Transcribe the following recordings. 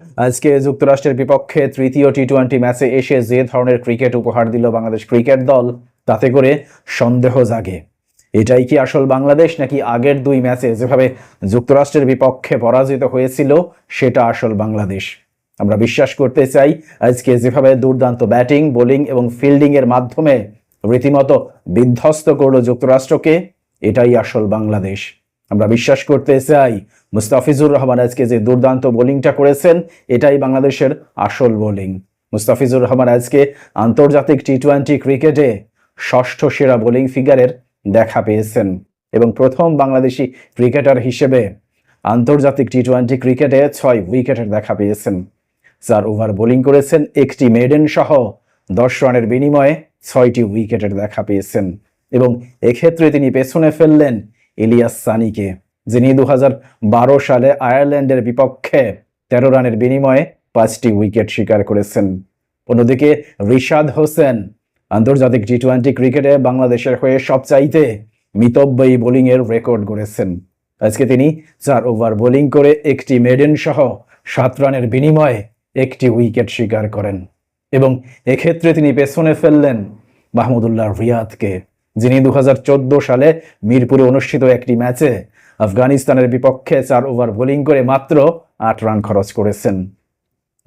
আজকে যুক্তরাষ্ট্রের বিপক্ষে তৃতীয় টি-20 ম্যাচে এসে যে ধরনের ক্রিকেট উপহার দিল বাংলাদেশ ক্রিকেট দল, তাতে করে সন্দেহ জাগে এটাই কি আসল বাংলাদেশ, নাকি আগের দুই ম্যাচে যেভাবে যুক্তরাষ্ট্রের বিপক্ষে পরাজিত হয়েছিল সেটা আসল বাংলাদেশ। আমরা বিশ্বাস করতে চাই আজকে যেভাবে দুর্দান্ত ব্যাটিং, বোলিং এবং ফিল্ডিং এর মাধ্যমে রীতিমতো বিধ্বস্ত করলো যুক্তরাষ্ট্রকে, এটাই আসল বাংলাদেশ। আমরা বিশ্বাস করতে চাই মুস্তাফিজুর রহমান আজকে যে দুর্দান্ত বোলিংটা করেছেন এটাই বাংলাদেশের আসল বোলিং। মুস্তাফিজুর রহমান আজকে আন্তর্জাতিক টি-20 ক্রিকেটে ষষ্ঠ সেরা বোলিং ফিগারের দেখা পেয়েছেন এবং প্রথম বাংলাদেশি ক্রিকেটার হিসেবে আন্তর্জাতিক টি-20 ক্রিকেটে 6 উইকেটের দেখা পেয়েছেন। 4 ওভার বোলিং করেছেন, একটি মেডেন সহ 10 রানের বিনিময়ে 6টি উইকেটের দেখা পেয়েছেন এবং এক্ষেত্রে তিনি পেছনে ফেললেন ইলিয়াস সানিকে, যিনি 2012 সালে আয়ারল্যান্ডের বিপক্ষে 13 রানের বিনিময়ে 5টি উইকেট শিকার করেছেন। অন্যদিকে রিশাদ হোসেন আন্তর্জাতিক টি-20 ক্রিকেটে বাংলাদেশের হয়ে সবচাইতে মিতব্যয়ী বোলিংয়ের রেকর্ড গড়েছেন। আজকে তিনি 4 ওভার বোলিং করে একটি মেডেন সহ 7 রানের বিনিময়ে একটি উইকেট শিকার করেন এবং এক্ষেত্রে তিনি পেছনে ফেললেন মাহমুদুল্লাহ রিয়াদকে, যিনি 2014 সালে মিরপুরে অনুষ্ঠিত একটি ম্যাচে আফগানিস্তানের বিপক্ষে 4 ওভার বোলিং করে মাত্র 8 রান খরচ করেছেন।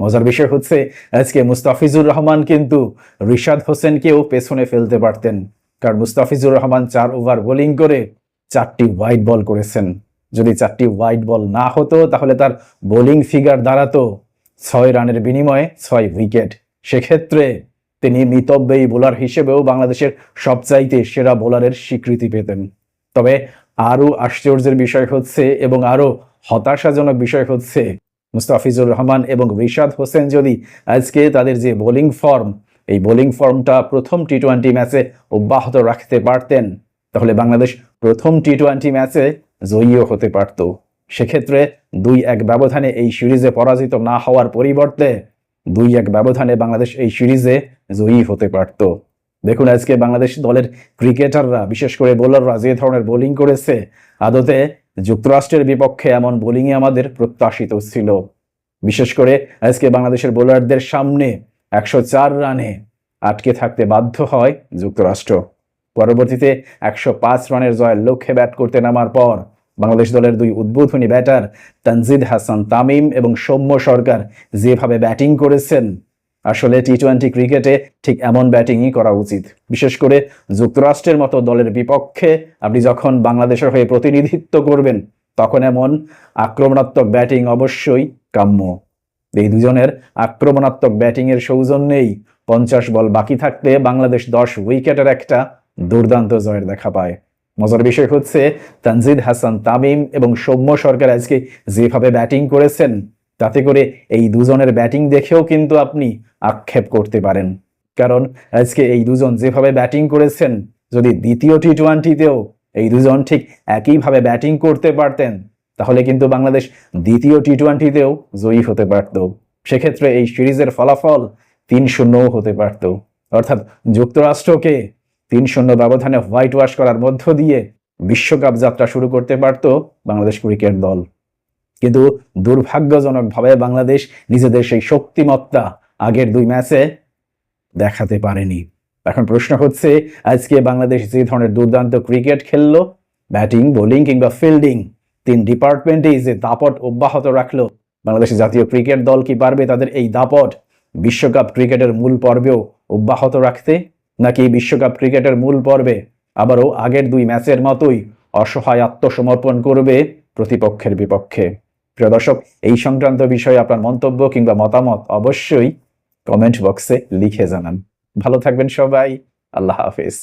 মজার বিষয় হচ্ছে আজকে মুস্তাফিজুর রহমান কিন্তু রিশাদ হোসেনকেও পেছনে ফেলতে পারতেন, কারণ মুস্তাফিজুর রহমান 4 ওভার বোলিং করে 4টি হোয়াইট বল করেছেন। যদি 4টি হোয়াইট বল না হতো তাহলে তার বোলিং ফিগার দাঁড়াতো 6 রানের বিনিময়ে 6 উইকেট। সেক্ষেত্রে তিনি মিতব্যয়ী বোলার হিসেবেও বাংলাদেশের সবচাইতে সেরা বোলারের স্বীকৃতি পেতেন। তবে আরও আশ্চর্যের বিষয় হচ্ছে এবং আরও হতাশাজনক বিষয় হচ্ছে মুস্তাফিজুর রহমান এবং রিশাদ হোসেন যদি আজকে তাদের যে বোলিং ফর্ম, এই বোলিং ফর্মটা প্রথম টি-20 ম্যাচে অব্যাহত রাখতে পারতেন, তাহলে বাংলাদেশ প্রথম টি-20 ম্যাচে জয়ীও হতে পারত। সেক্ষেত্রে 2-1 ব্যবধানে এই সিরিজে পরাজিত না হওয়ার পরিবর্তে 2-1 ব্যবধানে বাংলাদেশ এই সিরিজে জয়ী হতে পারত। দেখুন আজকে বাংলাদেশ দলের ক্রিকেটাররা, বিশেষ করে বোলাররা যে ধরনের বোলিং করেছে, আদতে যুক্তরাষ্ট্রের বিপক্ষে এমন বোলিংই আমাদের প্রত্যাশিত ছিল। বিশেষ করে আজকে বাংলাদেশের বোলারদের সামনে 104 রানে আটকে থাকতে বাধ্য হয় যুক্তরাষ্ট্র। পরবর্তীতে 105 রানের জয়ের লক্ষ্যে ব্যাট করতে নামার পর বাংলাদেশ দলের 2 উদ্বোধনী ব্যাটার তানজিদ হাসান তামিম এবং সৌম্য সরকার যেভাবে ব্যাটিং করেছেন, আসলে টি-20 ক্রিকেটে ঠিক এমন ব্যাটিংই করা উচিত। বিশেষ করে যুক্তরাষ্ট্রের মতো দলের বিপক্ষে আপনি যখন বাংলাদেশের হয়ে প্রতিনিধিত্ব করবেন, তখন এমন আক্রমণাত্মক ব্যাটিং অবশ্যই কাম্য। এই দুজনের আক্রমণাত্মক ব্যাটিংয়ের সৌজন্যেই 50 বল বাকি থাকতে বাংলাদেশ 10 উইকেটের একটা দুর্দান্ত জয়ের দেখা পায়। মজার বিষয় হচ্ছে তানজিদ হাসান তামিম এবং সৌম্য সরকার আজকে যেভাবে ব্যাটিং করেছেন, তাতে করে এই দুজনের ব্যাটিং দেখেও কিন্তু আপনি আক্ষেপ করতে পারেন, কারণ আজকে এই দুজন যেভাবে ব্যাটিং করেছেন, যদি দ্বিতীয় টি-20তেও এই দুজন ঠিক একইভাবে ব্যাটিং করতে পারতেন, তাহলে কিন্তু বাংলাদেশ দ্বিতীয় টি-20তেও জয়ী হতে পারত। সেক্ষেত্রে এই সিরিজের ফলাফল 3-0 হতে পারত, অর্থাৎ যুক্তরাষ্ট্রকে 3-0 ব্যবধানে হোয়াইট ওয়াশ করার মধ্য দিয়ে বিশ্বকাপ যাত্রা শুরু করতে পারত বাংলাদেশ ক্রিকেট দল। কিন্তু দুর্ভাগ্যজনকভাবে বাংলাদেশ নিজেদের সেই শক্তিমত্তা আগের 2 ম্যাচে দেখাতে পারেনি। এখন প্রশ্ন হচ্ছে আজকে বাংলাদেশ যে ধরনের দুর্দান্ত ক্রিকেট খেললো, ব্যাটিং, বোলিং কিংবা ফিল্ডিং, 3 ডিপার্টমেন্টেই যে দাপট অব্যাহত রাখলো, বাংলাদেশ জাতীয় ক্রিকেট দল কি পারবে তাদের এই দাপট বিশ্বকাপ ক্রিকেটের মূল পর্বেও অব্যাহত রাখতে, নাকি বিশ্বকাপ ক্রিকেটের মূল পর্বে আবারও আগের 2 ম্যাচের মতোই অসহায় আত্মসমর্পণ করবে প্রতিপক্ষের বিপক্ষে? প্রিয় দর্শক, এই সংক্রান্ত বিষয়ে আপনার মন্তব্য কিংবা মতামত অবশ্যই কমেন্ট বক্সে লিখে জানান। ভালো থাকবেন সবাই। আল্লাহ হাফেজ।